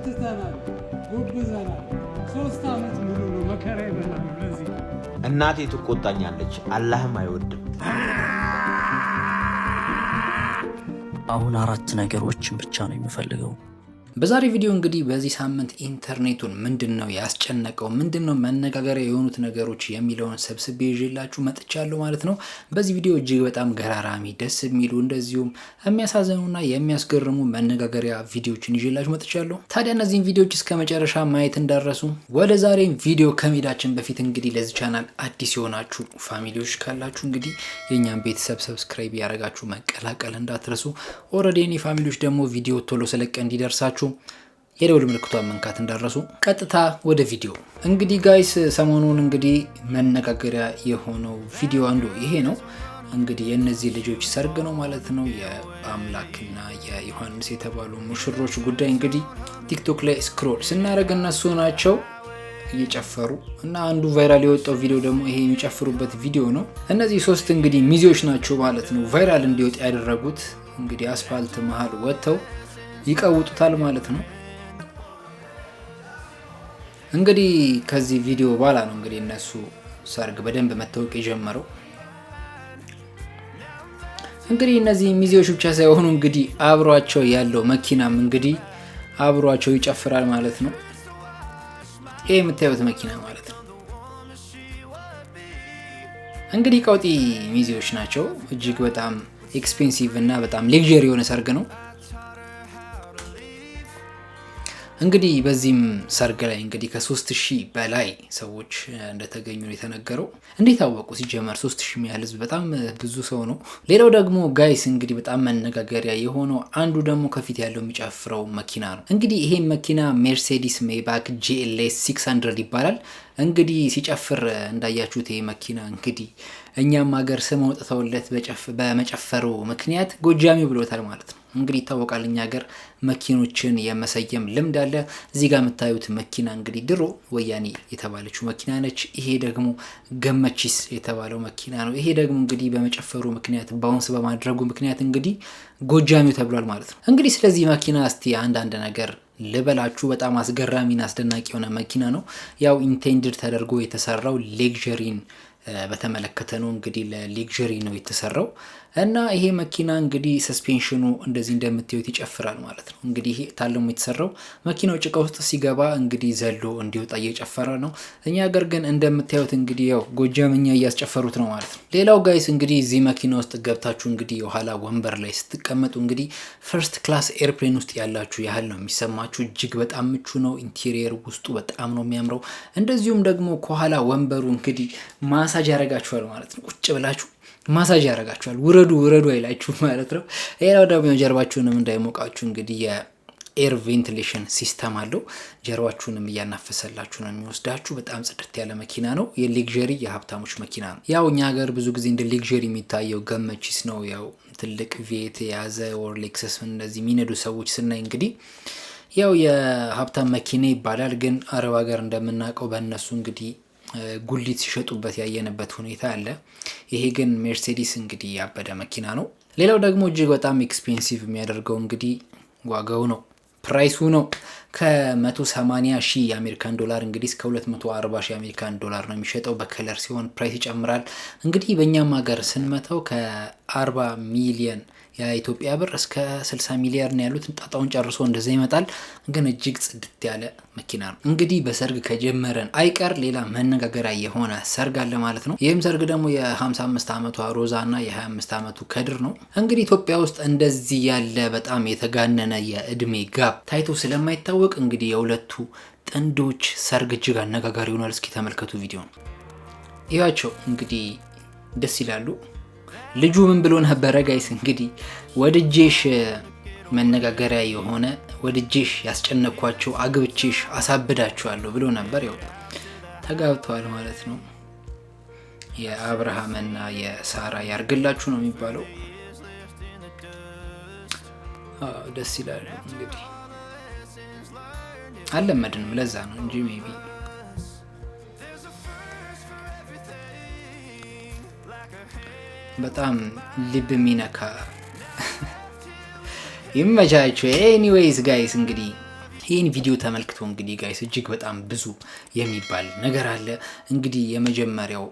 በርትተናል፣ ጎብዘናል። 3 ዓመት ሙሉ ነው መከራ የበላነው። ለዚህ እናቴ ትቆጣኛለች፣ አላህም አይወድም። አሁን 4 ነገሮችን ብቻ ነው የምፈልገው። በዛሬ ቪዲዮ እንግዲህ በዚህ ሳምንት ኢንተርኔቱን ምንድነው ያስጨነቀው፣ ምንድነው መነጋገሪያ የሆኑት ነገሮች የሚለውን ሰብስቤ ይዤላችሁ መጥቻለሁ ማለት ነው። በዚህ ቪዲዮ እጅግ በጣም ገራራሚ፣ ደስ የሚሉ እንደዚሁም የሚያሳዝኑና የሚያስገርሙ መነጋገሪያ ቪዲዮዎችን ይዤላችሁ መጥቻለሁ። ታዲያ እነዚህን ቪዲዮዎች እስከ መጨረሻ ማየት እንዳረሱ። ወደ ዛሬ ቪዲዮ ከመሄዳችን በፊት እንግዲህ ለዚህ ቻናል አዲስ የሆናችሁ ፋሚሊዎች ካላችሁ እንግዲህ የኛን ቤተሰብ ሰብስክራይብ ያደረጋችሁ መቀላቀል እንዳትረሱ። ኦልሬዲ የኔ ፋሚሊዎች ደግሞ ቪዲዮ ቶሎ ስለቀ እንዲደርሳችሁ የደወል ምልክቷን መንካት እንዳረሱ። ቀጥታ ወደ ቪዲዮ እንግዲህ ጋይስ፣ ሰሞኑን እንግዲህ መነጋገሪያ የሆነው ቪዲዮ አንዱ ይሄ ነው። እንግዲህ የእነዚህ ልጆች ሰርግ ነው ማለት ነው። የአምላክና የዮሐንስ የተባሉ ሙሽሮች ጉዳይ እንግዲህ ቲክቶክ ላይ ስክሮል ስናደርግ እነሱ ናቸው እየጨፈሩ እና አንዱ ቫይራል የወጣው ቪዲዮ ደግሞ ይሄ የሚጨፍሩበት ቪዲዮ ነው። እነዚህ 3 እንግዲህ ሚዜዎች ናቸው ማለት ነው ቫይራል እንዲወጣ ያደረጉት። እንግዲህ አስፋልት መሀል ወጥተው ይቀውጡታል ማለት ነው። እንግዲህ ከዚህ ቪዲዮ በኋላ ነው እንግዲህ እነሱ ሰርግ በደንብ መታወቅ የጀመረው። እንግዲህ እነዚህ ሚዜዎች ብቻ ሳይሆኑ እንግዲህ አብሯቸው ያለው መኪናም እንግዲህ አብሯቸው ይጨፍራል ማለት ነው። ይሄ የምታዩት መኪና ማለት ነው እንግዲህ ቀውጢ ሚዜዎች ናቸው። እጅግ በጣም ኤክስፔንሲቭ እና በጣም ሌክዠሪ የሆነ ሰርግ ነው። እንግዲህ በዚህም ሰርግ ላይ እንግዲህ ከ3000 በላይ ሰዎች እንደተገኙ ነው የተነገረው። እንዴት አወቁ? ሲጀመር 3000 ያህል ህዝብ በጣም ብዙ ሰው ነው። ሌላው ደግሞ ጋይስ እንግዲህ በጣም መነጋገሪያ የሆነው አንዱ ደግሞ ከፊት ያለው የሚጨፍረው መኪና ነው። እንግዲህ ይሄ መኪና ሜርሴዲስ ሜይባክ GLS 600 ይባላል። እንግዲህ ሲጨፍር እንዳያችሁት ይሄ መኪና እንግዲህ እኛም ሀገር ስም አውጥተውለት በመጨፈሩ ምክንያት ጎጃሚ ብሎታል ማለት ነው። እንግዲህ ይታወቃል እኛ ሀገር መኪኖችን የመሰየም ልምድ አለ። እዚህ ጋር የምታዩት መኪና እንግዲህ ድሮ ወያኔ የተባለችው መኪና ነች። ይሄ ደግሞ ገመቺስ የተባለው መኪና ነው። ይሄ ደግሞ እንግዲህ በመጨፈሩ ምክንያት ባውንስ በማድረጉ ምክንያት እንግዲህ ጎጃሚው ተብሏል ማለት ነው። እንግዲህ ስለዚህ መኪና እስቲ አንዳንድ ነገር ልበላችሁ። በጣም አስገራሚና አስደናቂ የሆነ መኪና ነው። ያው ኢንቴንድድ ተደርጎ የተሰራው ሌክዠሪን በተመለከተ ነው። እንግዲህ ለሌክዠሪ ነው የተሰራው እና ይሄ መኪና እንግዲህ ሰስፔንሽኑ እንደዚህ እንደምታዩት ይጨፍራል ማለት ነው። እንግዲህ ይሄ ታልሞ የተሰራው መኪናው ጭቃ ውስጥ ሲገባ እንግዲህ ዘሎ እንዲወጣ እየጨፈረ ነው። እኛ ሀገር ግን እንደምታዩት እንግዲህ ያው ጎጃምኛ እያስጨፈሩት ነው ማለት ነው። ሌላው ጋይስ እንግዲህ እዚህ መኪና ውስጥ ገብታችሁ እንግዲህ የኋላ ወንበር ላይ ስትቀመጡ እንግዲህ ፈርስት ክላስ ኤርፕሌን ውስጥ ያላችሁ ያህል ነው የሚሰማችሁ። እጅግ በጣም ምቹ ነው። ኢንቴሪየር ውስጡ በጣም ነው የሚያምረው። እንደዚሁም ደግሞ ከኋላ ወንበሩ እንግዲህ ማሳጅ ያደርጋችኋል ማለት ነው። ቁጭ ብላችሁ ማሳጅ ያደርጋችኋል። ውረዱ አይላችሁ ማለት ነው። ሌላው ደግሞ ጀርባችሁንም እንዳይሞቃችሁ እንግዲህ የኤር ቬንቲሌሽን ሲስተም አለው። ጀርባችሁንም እያናፈሰላችሁ ነው የሚወስዳችሁ። በጣም ጽድት ያለ መኪና ነው። የሌክዠሪ የሀብታሞች መኪና ነው። ያው እኛ ሀገር ብዙ ጊዜ እንደ ሌክዠሪ የሚታየው ገመቺስ ነው። ያው ትልቅ ቪኤት የያዘ ወር ሌክሰስ እንደዚህ የሚነዱ ሰዎች ስናይ እንግዲህ ያው የሀብታም መኪና ይባላል። ግን አረብ ሀገር እንደምናውቀው በእነሱ እንግዲህ ጉሊት ሲሸጡበት ያየንበት ሁኔታ አለ። ይሄ ግን ሜርሴዲስ እንግዲህ ያበደ መኪና ነው። ሌላው ደግሞ እጅግ በጣም ኤክስፔንሲቭ የሚያደርገው እንግዲህ ዋጋው ነው፣ ፕራይሱ ነው። ከ180,000 የአሜሪካን ዶላር እንግዲህ እስከ 240,000 የአሜሪካን ዶላር ነው የሚሸጠው። በከለር ሲሆን ፕራይስ ይጨምራል። እንግዲህ በእኛም ሀገር ስንመታው ከ40 ሚሊዮን የኢትዮጵያ ብር እስከ 60 ሚሊዮን ነው ያሉት። ጣጣውን ጨርሶ እንደዛ ይመጣል። ግን እጅግ ጽድት ያለ መኪና ነው። እንግዲህ በሰርግ ከጀመረን አይቀር ሌላ መነጋገሪያ የሆነ ሰርግ አለ ማለት ነው። ይህም ሰርግ ደግሞ የ55 ዓመቷ ሮዛ እና የ25 ዓመቱ ከድር ነው። እንግዲህ ኢትዮጵያ ውስጥ እንደዚህ ያለ በጣም የተጋነነ የእድሜ ጋብ ታይቶ ስለማይታወቅ እንግዲህ የሁለቱ ጥንዶች ሰርግ እጅግ አነጋጋሪ ሆኗል። እስኪ ተመልከቱ ቪዲዮ ነው ይዋቸው። እንግዲህ ደስ ይላሉ። ልጁ ምን ብሎ ነበረ ጋይስ? እንግዲህ ወድጄሽ መነጋገሪያ የሆነ ወድጄሽ ያስጨነኳቸው አግብቼሽ አሳብዳቸዋለሁ ብሎ ነበር። ያው ተጋብተዋል ማለት ነው። የአብርሃምና የሳራ ያርግላችሁ ነው የሚባለው። ደስ ይላል። እንግዲህ አልለመድንም፣ ለዛ ነው እንጂ ሜቢ በጣም ልብ የሚነካ ይመቻችሁ። ኤኒዌይስ ጋይስ እንግዲህ ይህን ቪዲዮ ተመልክቶ እንግዲህ ጋይስ እጅግ በጣም ብዙ የሚባል ነገር አለ። እንግዲህ የመጀመሪያው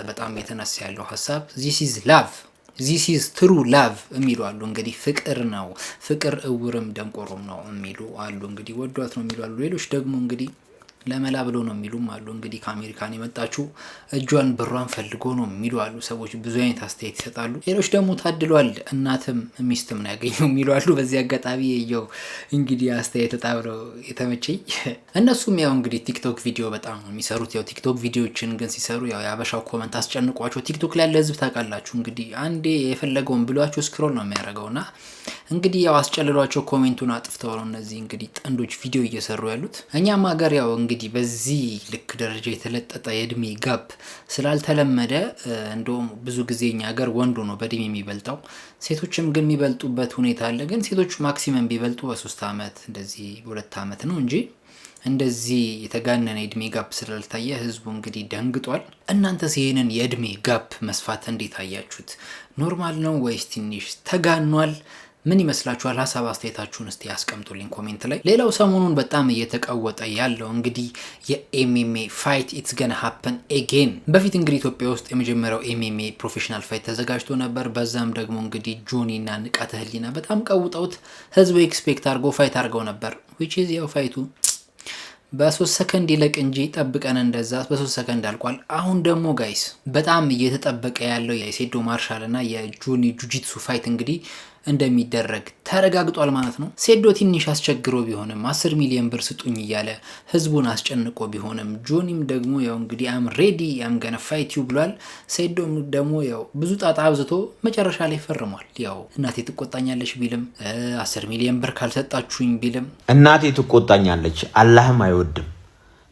በጣም የተነሳ ያለው ሀሳብ ዚስ ኢዝ ላቭ ዚስ ኢዝ ትሩ ላቭ የሚሉ አሉ። እንግዲህ ፍቅር ነው፣ ፍቅር እውርም ደንቆሮም ነው የሚሉ አሉ። እንግዲህ ወዷት ነው የሚሉ አሉ። ሌሎች ደግሞ እንግዲህ ለመላ ብሎ ነው የሚሉም አሉ። እንግዲህ ከአሜሪካን የመጣችው እጇን ብሯን ፈልጎ ነው የሚሉ አሉ። ሰዎች ብዙ አይነት አስተያየት ይሰጣሉ። ሌሎች ደግሞ ታድሏል እናትም ሚስትም ነው ያገኘው የሚሉ አሉ። በዚህ አጋጣሚ የየው እንግዲህ አስተያየት በጣም ነው የተመቸኝ። እነሱም ያው እንግዲህ ቲክቶክ ቪዲዮ በጣም ነው የሚሰሩት። ያው ቲክቶክ ቪዲዮዎችን ግን ሲሰሩ ያው የአበሻው ኮመንት አስጨንቋቸው። ቲክቶክ ላይ ያለ ህዝብ ታውቃላችሁ እንግዲህ አንዴ የፈለገውን ብሏቸው ስክሮል ነው የሚያደርገውና እንግዲህ ያው አስጨልሏቸው ኮሜንቱን አጥፍተው ነው እነዚህ እንግዲህ ጥንዶች ቪዲዮ እየሰሩ ያሉት። እኛም ሀገር ያው እንግዲህ በዚህ ልክ ደረጃ የተለጠጠ የእድሜ ጋፕ ስላልተለመደ እንደውም ብዙ ጊዜ እኛ ሀገር ወንዱ ነው በእድሜ የሚበልጠው። ሴቶችም ግን የሚበልጡበት ሁኔታ አለ። ግን ሴቶች ማክሲመም ቢበልጡ በ3 ዓመት እንደዚህ በ2 ዓመት ነው እንጂ እንደዚህ የተጋነነ የእድሜ ጋፕ ስላልታየ ህዝቡ እንግዲህ ደንግጧል። እናንተስ ይህንን የእድሜ ጋፕ መስፋት እንዴት አያችሁት? ኖርማል ነው ወይስ ትንሽ ተጋኗል? ምን ይመስላችኋል? ሀሳብ አስተያየታችሁን እስቲ ያስቀምጡልኝ ኮሜንት ላይ። ሌላው ሰሞኑን በጣም እየተቀወጠ ያለው እንግዲህ የኤምኤምኤ ፋይት ኢትስ ገና ሃፐን ኤጌን። በፊት እንግዲህ ኢትዮጵያ ውስጥ የመጀመሪያው ኤምኤምኤ ፕሮፌሽናል ፋይት ተዘጋጅቶ ነበር። በዛም ደግሞ እንግዲህ ጆኒ እና ንቃተ ህሊና በጣም ቀውጠውት ህዝቡ ኤክስፔክት አድርጎ ፋይት አድርገው ነበር። which is ያው ፋይቱ በ3 ሰከንድ ይለቅ እንጂ ጠብቀን እንደዛ በ3 ሰከንድ አልቋል። አሁን ደግሞ ጋይስ በጣም እየተጠበቀ ያለው የሴዶ ማርሻል እና የጆኒ ጁጂትሱ ፋይት እንግዲህ እንደሚደረግ ተረጋግጧል ማለት ነው። ሴዶ ትንሽ አስቸግሮ ቢሆንም 10 ሚሊዮን ብር ስጡኝ እያለ ህዝቡን አስጨንቆ ቢሆንም ጆኒም ደግሞ ያው እንግዲህ አም ሬዲ አም ገና ፋይት ዩ ብሏል። ሴዶም ደግሞ ያው ብዙ ጣጣ አብዝቶ መጨረሻ ላይ ፈርሟል። ያው እናቴ ትቆጣኛለች ቢልም 10 ሚሊዮን ብር ካልሰጣችሁኝ ቢልም እናቴ ትቆጣኛለች አላህም አይወድም።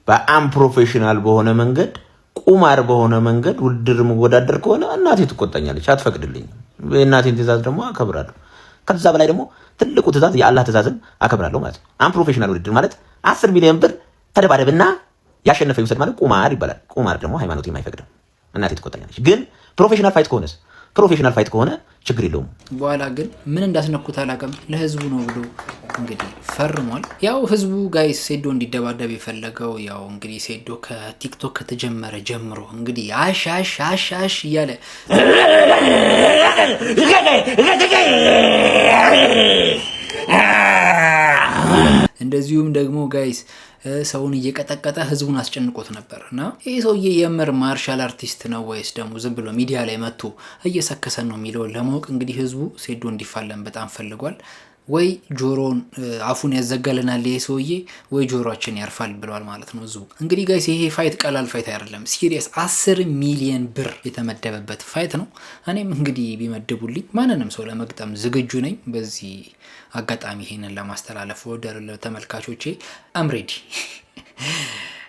በአም ፕሮፌሽናል በሆነ መንገድ ቁማር በሆነ መንገድ ውድድር መወዳደር ከሆነ እናቴ ትቆጣኛለች፣ አትፈቅድልኝም። የእናቴን ትእዛዝ ደግሞ አከብራለሁ። ከዛ በላይ ደግሞ ትልቁ ትእዛዝ የአላህ ትእዛዝን አከብራለሁ ማለት ነው። አም ፕሮፌሽናል ውድድር ማለት 10 ሚሊዮን ብር ተደባደብና ያሸነፈ ይውሰድ ማለት ቁማር ይባላል። ቁማር ደግሞ ሃይማኖት የማይፈቅደው። እናቴ ትቆጣኛለች። ግን ፕሮፌሽናል ፋይት ከሆነስ ፕሮፌሽናል ፋይት ከሆነ ችግር የለውም። በኋላ ግን ምን እንዳስነኩት አላውቅም። ለህዝቡ ነው ብሎ እንግዲህ ፈርሟል። ያው ህዝቡ ጋይስ ሴዶ እንዲደባደብ የፈለገው ያው እንግዲህ ሴዶ ከቲክቶክ ከተጀመረ ጀምሮ እንግዲህ አሽ እያለ እንደዚሁም ደግሞ ጋይስ ሰውን እየቀጠቀጠ ህዝቡን አስጨንቆት ነበር እና ይህ ሰውዬ የምር ማርሻል አርቲስት ነው ወይስ ደግሞ ዝም ብሎ ሚዲያ ላይ መጥቶ እየሰከሰን ነው የሚለውን ለማወቅ እንግዲህ ህዝቡ ሴዶ እንዲፋለም በጣም ፈልጓል። ወይ ጆሮን አፉን ያዘጋልናል ይሄ ሰውዬ ወይ ጆሮአችን ያርፋል ብለዋል ማለት ነው ህዝቡ። እንግዲህ ጋይስ ይሄ ፋይት ቀላል ፋይት አይደለም። ሲሪየስ 10 ሚሊዮን ብር የተመደበበት ፋይት ነው። እኔም እንግዲህ ቢመድቡልኝ ማንንም ሰው ለመግጠም ዝግጁ ነኝ። በዚህ አጋጣሚ ይሄንን ለማስተላለፍ ወደ ተመልካቾቼ አምሬዲ።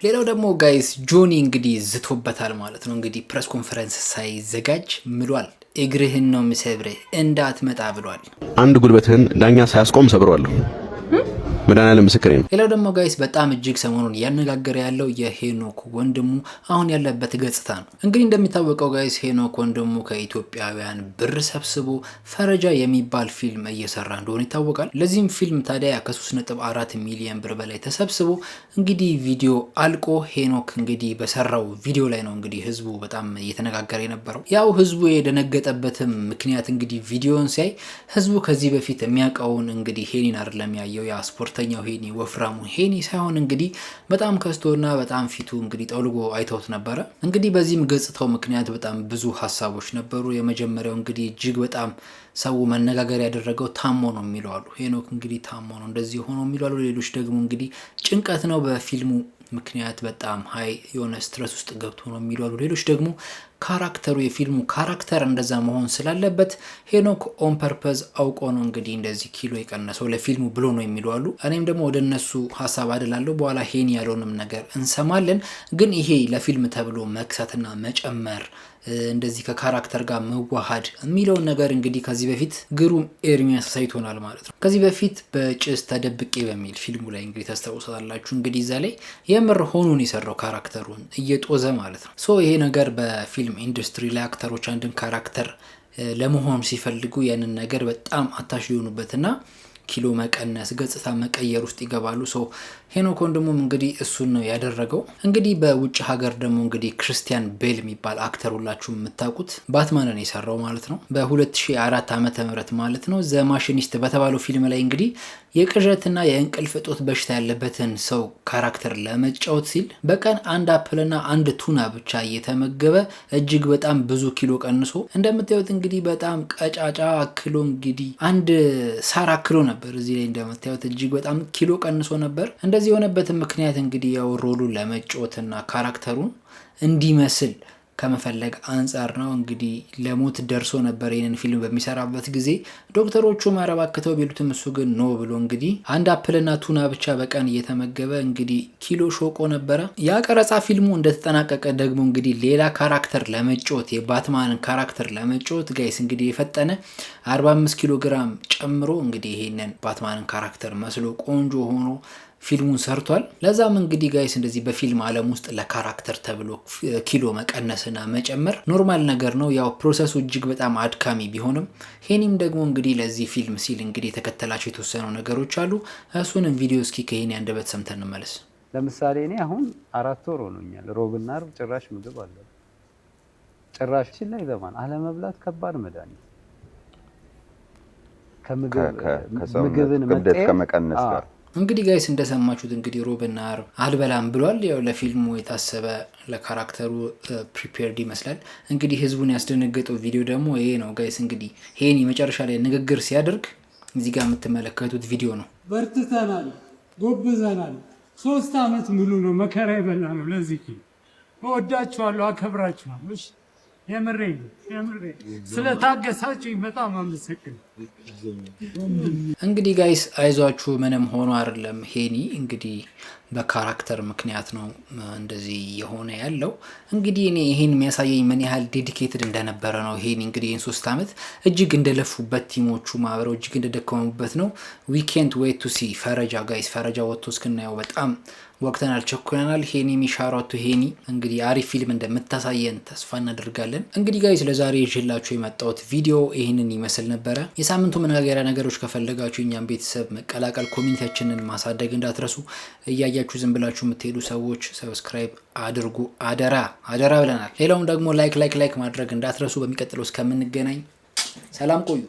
ሌላው ደግሞ ጋይስ ጆኒ እንግዲህ ዝቶበታል ማለት ነው። እንግዲህ ፕሬስ ኮንፈረንስ ሳይዘጋጅ ምሏል። እግርህን ነው ምሰብርህ እንዳትመጣ ብሏል። አንድ ጉልበትህን ዳኛ ሳያስቆም ሰብረዋለሁ። መድኃኒዓለም ምስክሬ ነው። ሌላው ደግሞ ጋይስ በጣም እጅግ ሰሞኑን እያነጋገረ ያለው የሄኖክ ወንድሙ አሁን ያለበት ገጽታ ነው። እንግዲህ እንደሚታወቀው ጋይስ ሄኖክ ወንድሙ ከኢትዮጵያውያን ብር ሰብስቦ ፈረጃ የሚባል ፊልም እየሰራ እንደሆነ ይታወቃል። ለዚህም ፊልም ታዲያ ከ3.4 ሚሊዮን ብር በላይ ተሰብስቦ እንግዲህ ቪዲዮ አልቆ ሄኖክ እንግዲህ በሰራው ቪዲዮ ላይ ነው እንግዲህ ህዝቡ በጣም እየተነጋገረ የነበረው። ያው ህዝቡ የደነገጠበትም ምክንያት እንግዲህ ቪዲዮን ሲያይ ህዝቡ ከዚህ በፊት የሚያውቀውን እንግዲህ ሄኒን አይደለም ያየው ያ ስፖርተኛው ሄኒ ወፍራሙ ሄኒ ሳይሆን እንግዲህ በጣም ከስቶና በጣም ፊቱ እንግዲህ ጠውልጎ አይተውት ነበረ። እንግዲህ በዚህም ገጽታው ምክንያት በጣም ብዙ ሀሳቦች ነበሩ። የመጀመሪያው እንግዲህ እጅግ በጣም ሰው መነጋገር ያደረገው ታሞ ነው የሚሉ አሉ። ሄኖክ እንግዲህ ታሞ ነው እንደዚህ ሆኖ የሚሉ አሉ። ሌሎች ደግሞ እንግዲህ ጭንቀት ነው በፊልሙ ምክንያት በጣም ሀይ የሆነ ስትረስ ውስጥ ገብቶ ነው የሚሉ አሉ። ሌሎች ደግሞ ካራክተሩ የፊልሙ ካራክተር እንደዛ መሆን ስላለበት ሄኖክ ኦን ፐርፐዝ አውቆ ነው እንግዲህ እንደዚህ ኪሎ የቀነሰው ለፊልሙ ብሎ ነው የሚሉ አሉ። እኔም ደግሞ ወደ እነሱ ሀሳብ አደላለሁ። በኋላ ሄኒ ያለውንም ነገር እንሰማለን። ግን ይሄ ለፊልም ተብሎ መክሳትና መጨመር እንደዚህ ከካራክተር ጋር መዋሃድ የሚለውን ነገር እንግዲህ ከዚህ በፊት ግሩም ኤርሚያስ አሳይቶናል ማለት ነው። ከዚህ በፊት በጭስ ተደብቄ በሚል ፊልሙ ላይ እንግዲህ ታስታውሳላችሁ። እንግዲህ እዛ ላይ የምር ሆኖን የሰራው ካራክተሩን እየጦዘ ማለት ነው። ሶ ይሄ ነገር በፊልም ኢንዱስትሪ ላይ አክተሮች አንድን ካራክተር ለመሆን ሲፈልጉ ያንን ነገር በጣም አታሽ ሊሆኑበትና ኪሎ መቀነስ፣ ገጽታ መቀየር ውስጥ ይገባሉ። ሄኖክ ወንድሙም እንግዲህ እሱን ነው ያደረገው። እንግዲህ በውጭ ሀገር ደግሞ እንግዲህ ክርስቲያን ቤል የሚባል አክተር ሁላችሁም የምታውቁት ባትማንን የሰራው ማለት ነው በ2004 ዓመተ ምህረት ማለት ነው። ዘ ማሽኒስት በተባለው ፊልም ላይ እንግዲህ የቅዠትና የእንቅልፍ እጦት በሽታ ያለበትን ሰው ካራክተር ለመጫወት ሲል በቀን 1 አፕልና 1 ቱና ብቻ እየተመገበ እጅግ በጣም ብዙ ኪሎ ቀንሶ እንደምታዩት እንግዲህ በጣም ቀጫጫ አክሎ እንግዲህ 1 ሳር አክሎ ነበር። እዚህ ላይ እንደምታዩት እጅግ በጣም ኪሎ ቀንሶ ነበር። እንደዚህ የሆነበትን ምክንያት እንግዲህ ያው ሮሉን ለመጫወትና ካራክተሩን እንዲመስል ከመፈለግ አንጻር ነው። እንግዲህ ለሞት ደርሶ ነበር ይህንን ፊልም በሚሰራበት ጊዜ ዶክተሮቹ ማረባክተው ቢሉትም እሱ ግን ኖ ብሎ እንግዲህ 1 አፕልና ቱና ብቻ በቀን እየተመገበ እንግዲህ ኪሎ ሾቆ ነበረ። ያ ቀረጻ ፊልሙ እንደተጠናቀቀ ደግሞ እንግዲህ ሌላ ካራክተር ለመጫወት የባትማንን ካራክተር ለመጫወት ጋይስ እንግዲህ የፈጠነ 45 ኪሎ ግራም ጨምሮ እንግዲህ ይሄንን ባትማንን ካራክተር መስሎ ቆንጆ ሆኖ ፊልሙን ሰርቷል። ለዛም እንግዲህ ጋይስ እንደዚህ በፊልም ዓለም ውስጥ ለካራክተር ተብሎ ኪሎ መቀነስና መጨመር ኖርማል ነገር ነው። ያው ፕሮሰሱ እጅግ በጣም አድካሚ ቢሆንም ሄኒም ደግሞ እንግዲህ ለዚህ ፊልም ሲል እንግዲህ የተከተላቸው የተወሰኑ ነገሮች አሉ። እሱንም ቪዲዮ እስኪ ከሄኒ አንደበት ሰምተን እንመለስ። ለምሳሌ እኔ አሁን 4 ወር ሆኖኛል። ሮብና ዓርብ ጭራሽ ምግብ አለ ጭራሽ ላይ ዘማን አለመብላት ከባድ መድኃኒት ከምግብን ክብደት ከመቀነስ ጋር እንግዲህ ጋይስ እንደሰማችሁት እንግዲህ ሮብና ዓርብ አልበላም ብሏል። ያው ለፊልሙ የታሰበ ለካራክተሩ ፕሪፔርድ ይመስላል። እንግዲህ ህዝቡን ያስደነገጠው ቪዲዮ ደግሞ ይሄ ነው ጋይስ። እንግዲህ ሄኒ መጨረሻ ላይ ንግግር ሲያደርግ እዚህ ጋር የምትመለከቱት ቪዲዮ ነው። በርትተናል፣ ጎብዘናል። 3 ዓመት ሙሉ ነው መከራ የበላ ነው። ለዚህ እወዳችኋለሁ፣ አከብራችኋለሁ። የምሬ ስለታገሳችሁኝ በጣም አመሰግናለሁ። እንግዲህ ጋይስ አይዟችሁ፣ ምንም ሆኖ አይደለም። ሄኒ እንግዲህ በካራክተር ምክንያት ነው እንደዚህ የሆነ ያለው። እንግዲህ እኔ ይሄን የሚያሳየኝ ምን ያህል ዴዲኬትድ እንደነበረ ነው። ሄኒ እንግዲህ ይህን 3 ዓመት እጅግ እንደለፉበት ቲሞቹ ማህበረው እጅግ እንደደከሙበት ነው። ዊኬንድ ዌት ቱ ሲ ፈረጃ ጋይስ፣ ፈረጃ ወጥቶ እስክናየው በጣም ወቅተናል፣ ቸኩለናል። ሄኒ ሚሻራቱ ሄኒ እንግዲህ አሪፍ ፊልም እንደምታሳየን ተስፋ እናደርጋለን። እንግዲህ ጋይስ ለዛሬ ይዤላችሁ የመጣሁት ቪዲዮ ይህንን ይመስል ነበረ። የሳምንቱ መነጋገሪያ ነገሮች ከፈለጋችሁ እኛም ቤተሰብ መቀላቀል፣ ኮሚኒቲያችንን ማሳደግ እንዳትረሱ። እያያችሁ ዝም ብላችሁ የምትሄዱ ሰዎች ሰብስክራይብ አድርጉ፣ አደራ ብለናል። ሌላውም ደግሞ ላይክ ማድረግ እንዳትረሱ። በሚቀጥለው እስከምንገናኝ ሰላም ቆዩ።